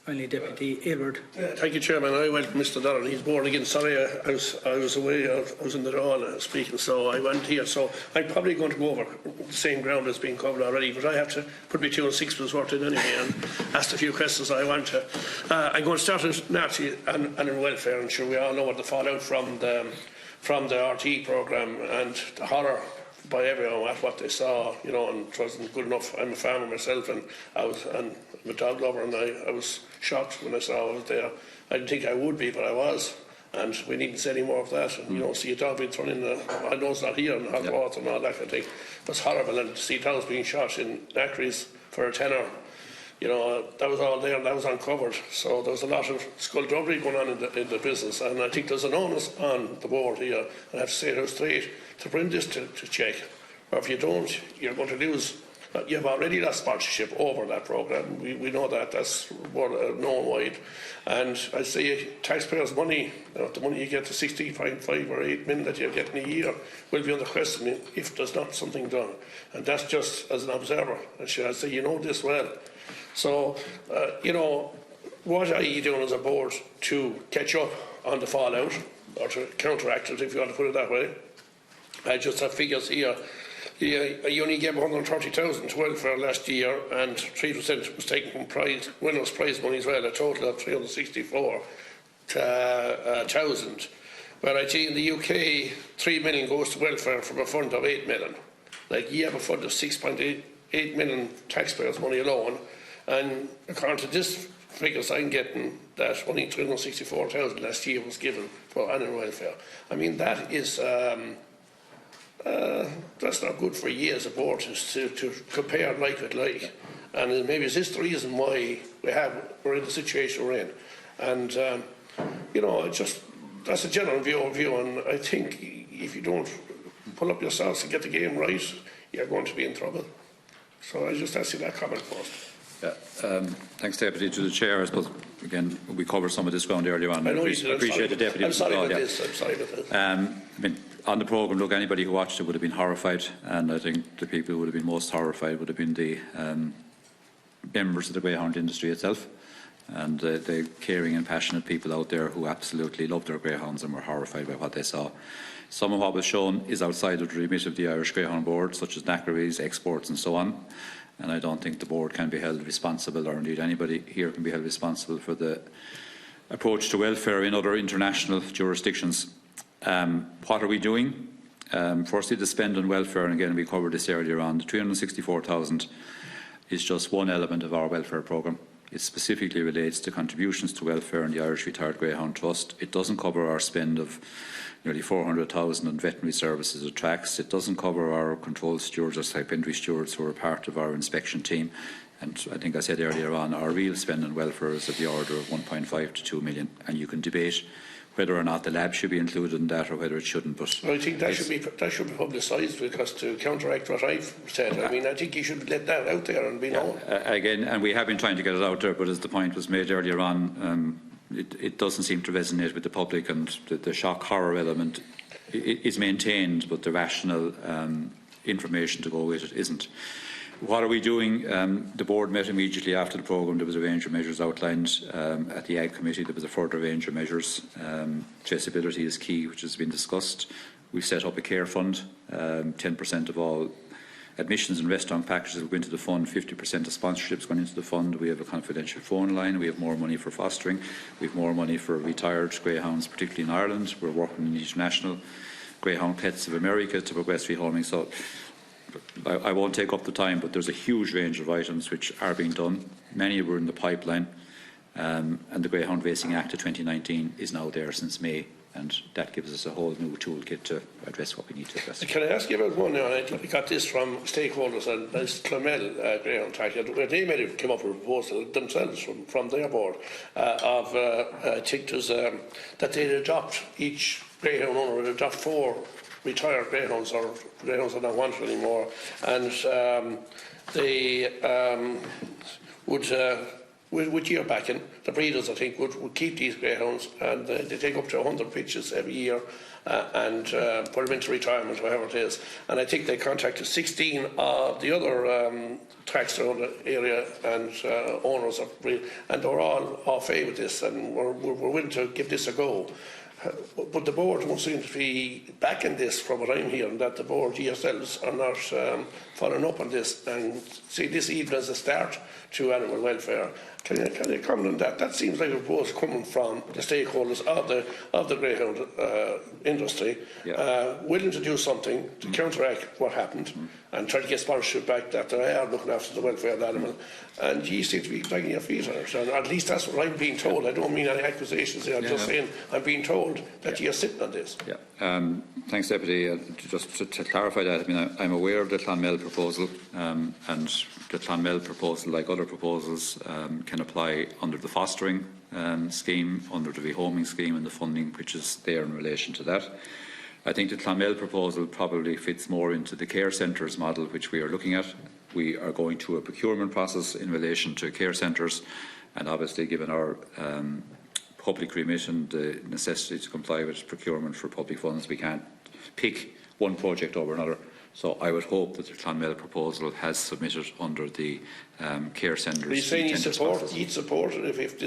Finally, Deputy Aylward. Thank you, Chairman. I went to Mr. Dollard. He's born again. Sorry, I was away. I was in the hall speaking, so I went here. So I'm probably going to go over the same ground that's been covered already, but I have to put my 2 and 6 worth in anyway and ask a few questions I want to. I'm going to start with Nazi and in welfare. I'm sure we all know what the fallout from the RT programme and the horror by everyone at what they saw, you know, and it wasn't good enough. I'm a farmer myself, and I'm a dog lover, and I was shocked when I saw I was there. I didn't think I would be, but I was, and we needn't say any more of that. And you don't see a dog being thrown in I know it's not here, and hot water and all that kind of thing, but it's horrible. And to see dogs being shot in knackeries for a tenner, you know, that was all there and that was uncovered. So there was a lot of skullduggery going on in the business, and I think there's an onus on the board here, I have to say it out straight, to bring this to check. Or if you don't, you're going to lose. You've already lost sponsorship over that programme. We know that. That's known wide. And I say taxpayers' money, the money you get, the 16.5 or 8 million that you're getting a year, will be under question if there's not something done. And that's just as an observer. I say, you know this well. So, you know, what are you doing as a board to catch up on the fallout, or to counteract it, if you want to put it that way? I just have figures here. You only gave 130,000 to welfare last year, and 3% was taken from winners' prize money as well, a total of 364,000. Where I see in the UK, 3 million goes to welfare from a fund of 8 million. Like, you have a fund of 6.8 million taxpayers' money alone, and according to this figures I'm getting, that only 364,000 last year was given for animal welfare. I mean, that is that's not good for you as a board to compare like with like. And maybe is this the reason why we're in the situation we're in? And you know, that's a general view, and I think if you don't pull up yourselves and get the game right, you're going to be in trouble. So I just ask you that comment first. Thanks, Deputy. To the Chair, I suppose, again, we covered some of this ground earlier on. I know you did. Appreciate the Deputy. I'm sorry about this. I'm sorry about this. I mean, on the programme, look, anybody who watched it would have been horrified, and I think the people who would have been most horrified would have been the members of the greyhound industry itself, and the caring and passionate people out there who absolutely love their greyhounds and were horrified by what they saw. Some of what was shown is outside of the remit of the Irish Greyhound Board, such as knackeries, exports and so on. And I don't think the board can be held responsible, or indeed anybody here can be held responsible, for the approach to welfare in other international jurisdictions. What are we doing? Firstly, the spend on welfare, and again we covered this earlier on, the 364,000 is just one element of our welfare programme. It specifically relates to contributions to welfare and the Irish Retired Greyhound Trust. It doesn't cover our spend of nearly 400,000 on veterinary services or tracks. It doesn't cover our control stewards or supplementary stewards who are part of our inspection team. And I think I said earlier on, our real spend on welfare is of the order of 1.5 to 2 million. And you can debate whether or not the lab should be included in that or whether it shouldn't. But I think that should be publicised, because to counteract what I've said, I mean, I think you should let that out there and be known. Again, and we have been trying to get it out there, but as the point was made earlier on, it doesn't seem to resonate with the public, and the shock horror element is maintained, but the rational information to go with it isn't. What are we doing? The board met immediately after the programme. There was a range of measures outlined at the Ag Committee. There was a further range of measures. Traceability is key, which has been discussed. We've set up a care fund. 10% of all admissions and restaurant packages will go into the fund. 50% of sponsorships going into the fund. We have a confidential phone line. We have more money for fostering. We have more money for retired greyhounds, particularly in Ireland. We're working in the International Greyhound Pets of America to progress rehoming. So I won't take up the time, but there's a huge range of items which are being done. Many were in the pipeline, and the Greyhound Racing Act of 2019 is now there since May, and that gives us a whole new toolkit to address what we need to address. Can I ask you about one now? I got this from stakeholders, and that's Clonmel Greyhound Track. They came up with a proposal themselves from their board of I think there's that they'd adopt, each greyhound owner would adopt 4 retired greyhounds, or greyhounds that are not wanted anymore, and they would with year backing, the breeders, I think, would keep these greyhounds, and they take up to 100 pitches every year and put them into retirement, whatever it is. And I think they contacted 16 of the other tracks around the area and owners of breed, and they were all fair with this, and we're willing to give this a go. But the board won't seem to be backing this from what I'm hearing, that the board yourselves are not following up on this and see this even as a start to animal welfare. Can you comment on that? That seems like a proposal coming from the stakeholders of the greyhound industry, willing to do something to counteract what happened and try to get sponsorship back, that they are looking after the welfare of the animal. And you seem to be dragging your feet on it. And at least that's what I'm being told. I don't mean any accusations here. I'm just saying I'm being told that you're sitting on this. Thanks, Deputy. Just to clarify that, I mean, I'm aware of the Clonmel proposal, and the Clonmel proposal, like other proposals, can apply under the fostering scheme, under the rehoming scheme, and the funding which is there in relation to that. I think the Clonmel proposal probably fits more into the care centres model which we are looking at. We are going through a procurement process in relation to care centres, and obviously given our public remit and the necessity to comply with procurement for public funds, we can't pick one project over another. So I would hope that the Clonmel proposal has submitted under the care centres. Are you saying you'd support it if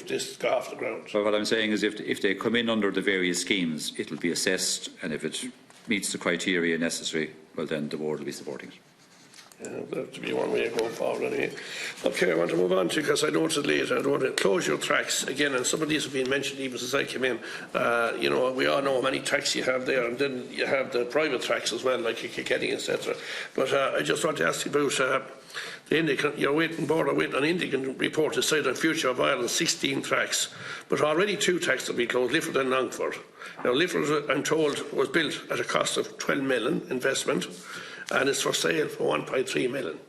this got off the ground? So what I'm saying is if they come in under the various schemes, it will be assessed, and if it meets the criteria necessary, well then the board will be supporting it. That to be one way of going forward anyway. Okay, I want to move on to, because I noticed later, I don't want to close your tracks again, and some of these have been mentioned even since I came in. You know, we all know how many tracks you have there, and then you have the private tracks as well, like Kilkenny, etc. But I just want to ask you about the Indican. You're waiting on Indican report to say the future of Ireland, 16 tracks, but already 2 tracks have been closed, Lifford and Longford. Now Lifford, I'm told, was built at a cost of 12 million investment, and it's for sale for 1.3 million.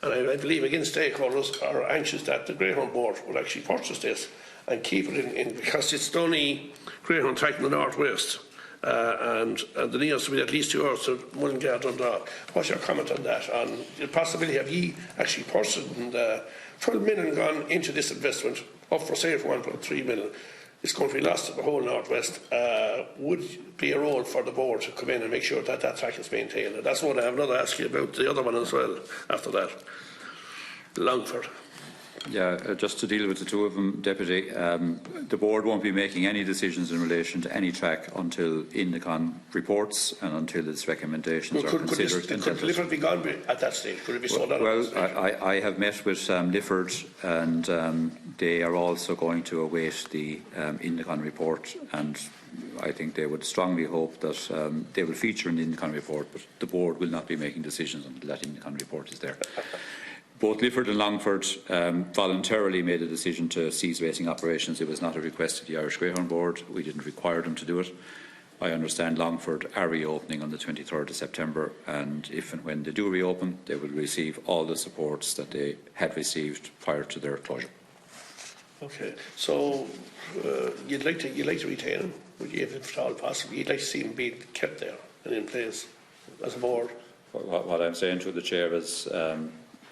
And I believe, again, stakeholders are anxious that the Greyhound board would actually purchase this and keep it in because it's the only Greyhound track in the northwest, and there needs to be at least 2 hours to Mullingar Dundalk. What's your comment on that? On the possibility of ye actually purchasing 12 million gone into this investment, up for sale for 1.3 million? It's going to be lost to the whole northwest. Would be a role for the board to come in and make sure that that track is maintained. And that's what I have another ask you about the other one as well after that. Longford. Yeah, just to deal with the 2 of them, Deputy, the board won't be making any decisions in relation to any track until Indicon reports and until its recommendations are considered. Could Lifford be gone at that stage? Could it be sold out? Well, I have met with Lifford, and they are also going to await the Indicon report, and I think they would strongly hope that they will feature in the Indicon report, but the board will not be making decisions until that Indicon report is there. Both Lifford and Longford voluntarily made a decision to cease racing operations. It was not a request of the Irish Greyhound Board. We didn't require them to do it. I understand Longford are reopening on the 23rd of September, and if and when they do reopen, they will receive all the supports that they had received prior to their closure. Okay, so you'd like to retain them, would you, if at all possible? You'd like to see them be kept there and in place as a board? What I'm saying to the chair is,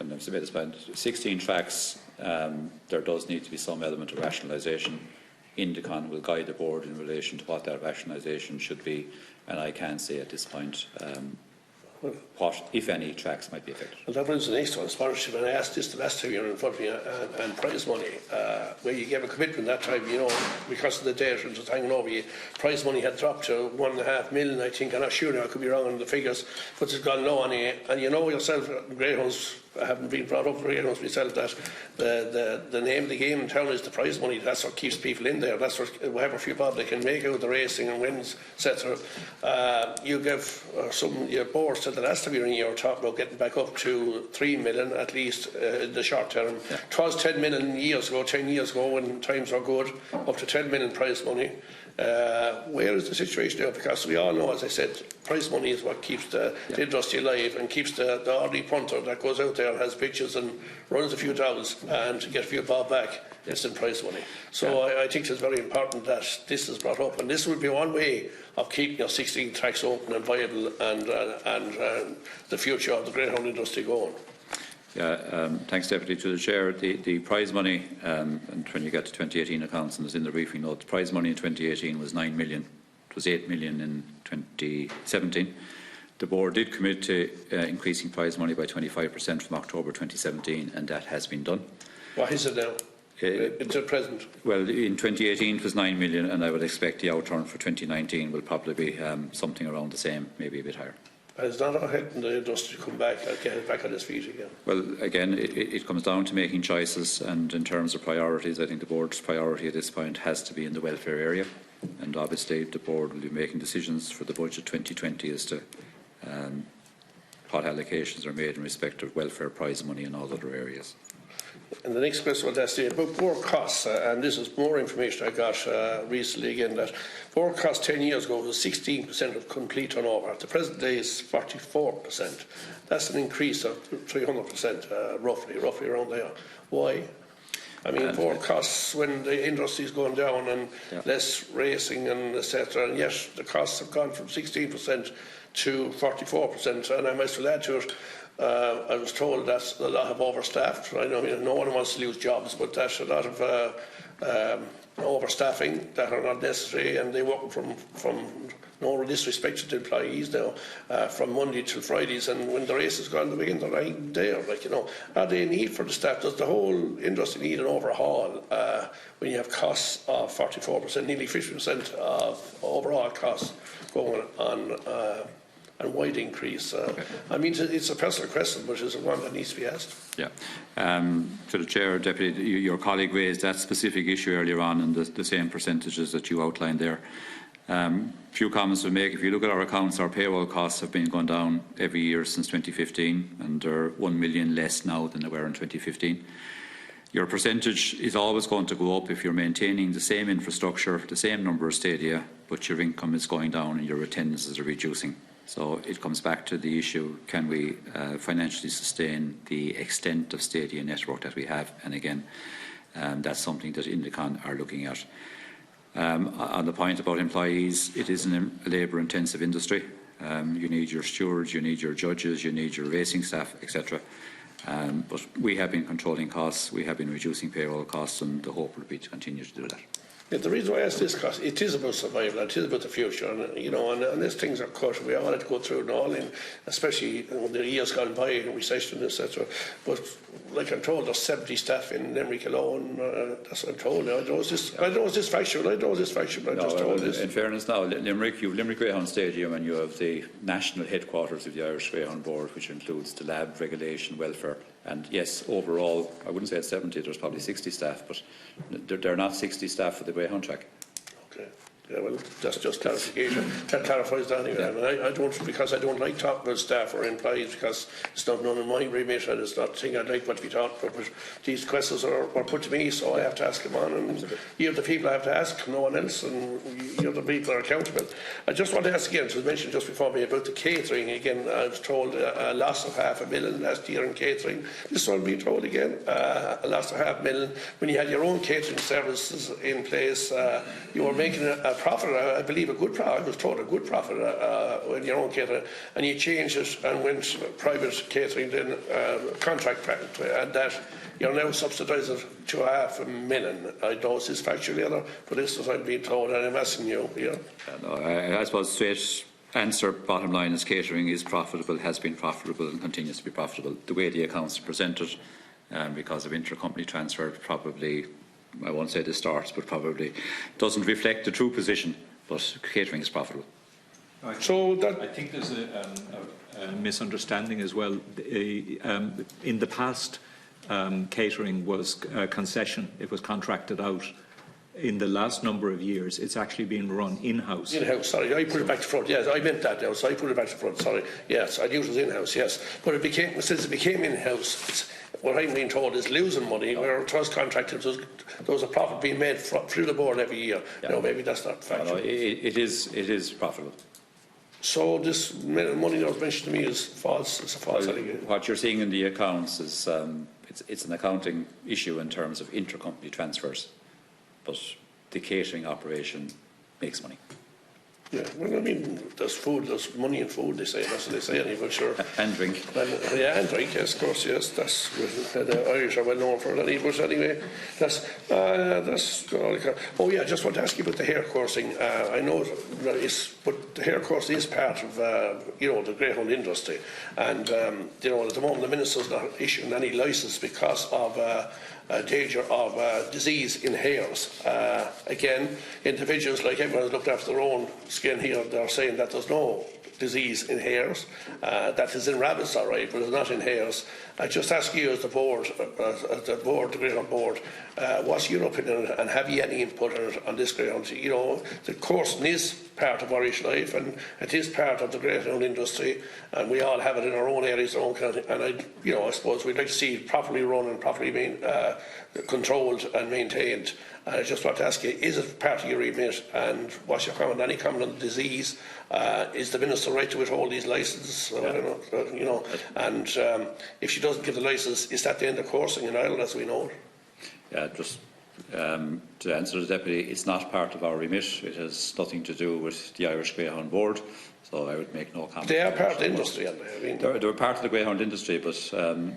and I've submitted this point, 16 tracks, there does need to be some element of rationalisation. Indicon will guide the board in relation to what that rationalisation should be, and I can't say at this point what, if any, tracks might be affected. Well, that brings the next one, sponsorship, and I asked this the last time you were in front of me, and prize money, where you gave a commitment that time, you know, because of the debt and just hanging over you, prize money had dropped to 1.5 million, I think. I'm not sure now, I could be wrong on the figures, but it's gone low on you, and you know yourself, Greyhounds, I haven't been brought up for Greyhounds myself, that the name of the game in town is the prize money. That's what keeps people in there. That's what, whatever few bob they can make out of the racing and wins, etc. You give your board said the last time you were talking about getting back up to 3 million at least in the short term. Yeah. It was 10 million years ago, 10 years ago when times are good, up to 10 million prize money. Where is the situation now? Because we all know, as I said, prize money is what keeps the industry alive and keeps the Ardley punter that goes out there and has pitches and runs a few downs and to get a few bob back. It's in prize money. So I think it's very important that this is brought up, and this would be one way of keeping your 16 tracks open and viable, and the future of the greyhound industry going. Thanks, Deputy. To the Chair, the prize money, and when you get to 2018 accounts, and it's in the briefing note, the prize money in 2018 was 9 million. It was 8 million in 2017. The Board did commit to increasing prize money by 25% from October 2017, and that has been done. What is it now? It's at present. Well, in 2018 it was 9 million, and I would expect the outturn for 2019 will probably be something around the same, maybe a bit higher. It's not helping the industry to come back and get it back on its feet again. Well, again, it comes down to making choices, and in terms of priorities, I think the Board's priority at this point has to be in the welfare area, and obviously the Board will be making decisions for the budget 2020 as to what allocations are made in respect of welfare prize money and all other areas. And the next question I want to ask you about board costs, and this is more information I got recently again, that board costs 10 years ago was 16% of complete turnover. At the present day is 44%. That's an increase of 300%, roughly around there. Why? I mean, board costs when the industry is going down and less racing and etc. And yet the costs have gone from 16% to 44%. And I must add to it, I was told that a lot of overstaffed. I mean, no one wants to lose jobs, but there's a lot of overstaffing that are not necessary, and they work from no disrespect to the employees now, from Monday till Fridays, and when the race is gone, they begin to right there. Are they in need for the staff? Does the whole industry need an overhaul when you have costs of 44%, nearly 50% of overall costs going on? And wide increase. I mean, it's a personal question, but it's one that needs to be asked. Yeah. To the Chair, Deputy, your colleague raised that specific issue earlier on, and the same percentages that you outlined there. Few comments to make. If you look at our accounts, our payroll costs have been going down every year since 2015, and they're 1 million less now than they were in 2015. Your percentage is always going to go up if you're maintaining the same infrastructure, the same number of stadia, but your income is going down and your attendances are reducing. So it comes back to the issue, can we financially sustain the extent of stadia network that we have? And again, that's something that Indicon are looking at. On the point about employees, it is a labour-intensive industry. You need your stewards, you need your judges, you need your racing staff, etc. But we have been controlling costs, we have been reducing payroll costs, and the hope will be to continue to do that. Yeah, the reason why I ask this, because it is about survival, it is about the future, and and these things are cut. We all had to go through it all, especially when the years gone by and recession, etc. But like I'm told, there's 70 staff in Limerick alone. That's what I'm told. I don't know is this factual. I just told this. In fairness, now Limerick, you have Limerick Greyhound Stadium, and you have the national headquarters of the Irish Greyhound Board, which includes the lab, regulation, welfare. And yes, overall, I wouldn't say it's 70, there's probably 60 staff, but there are not 60 staff for the Greyhound track. Okay. Yeah, well, that's just clarification. That clarifies that anyway. Yeah. I mean, I don't like talking about staff or employees, because it's not none of my remit, and it's not a thing I'd like what to be taught. But these questions are put to me, so I have to ask them on. And you're the people I have to ask, no one else, and you're the people that are accountable. I just want to ask again, it was mentioned just before me about the catering. Again, I was told a loss of $500,000 last year in catering. This one being told again, a loss of $500,000. When you had your own catering services in place, you were making a profit, I believe a good profit. I was told a good profit when your own catering, and you changed it and went private catering, then contract practice, and that you're now subsidising to $500,000. I know this is factually other, but this is what I'm being told, and I'm asking you. No, I suppose straight answer, bottom line is catering is profitable, has been profitable, and continues to be profitable. The way the accounts are presented, because of intercompany transfer, probably, I won't say distorts, but probably doesn't reflect the true position, but catering is profitable. I think there's a misunderstanding as well. In the past, catering was a concession. It was contracted out. In the last number of years, it's actually been run in-house. In-house, sorry. I put it back to front. Yes, I meant that now, so I put it back to front. Sorry. Yes, I knew it was in-house, yes. But since it became in-house, what I'm being told is losing money, where it was contracted. There was a profit being made through the board every year. Yeah. No, maybe that's not factual. No, it is profitable. So this money that was mentioned to me is false. It's a false allegation. What you're seeing in the accounts is it's an accounting issue in terms of intercompany transfers, but the catering operation makes money. Yeah, well, I mean, there's food, there's money in food, they say, that's what they say anyway, but sure. And drink. Yeah, and drink, yes, of course, yes, that's, the Irish are well known for it anyway, but anyway, that's all I can. Oh yeah, I just want to ask you about the hair coursing. I know that but the hair course is part of, the Greyhound industry, and, at the moment the Minister's not issuing any licence because of danger of disease in hares. Again, individuals like everyone has looked after their own skin here, they're saying that there's no disease in hares. That is in rabbits, all right, but it's not in hares. I just ask you as the board, the Greyhound board, what's your opinion and have you any input on this Greyhound? The coursing is part of Irish life and it is part of the Greyhound industry, and we all have it in our own areas, our own country. And I suppose we'd like to see it properly run and properly controlled and maintained. I just want to ask you, is it part of your remit, and what's your comment? Any comment on the disease? Is the Minister right to withhold these licences? And if she doesn't give the licence, is that the end of coursing in Ireland as we know it? Yeah, just to answer the Deputy, it's not part of our remit. It has nothing to do with the Irish Greyhound Board, so I would make no comment. They are part of the industry, aren't they? I mean, they're part of the Greyhound industry, but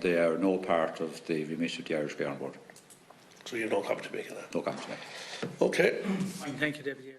they are no part of the remit of the Irish Greyhound Board. So you have no comment to make on that? No comment to make. Okay. Thank you, Deputy.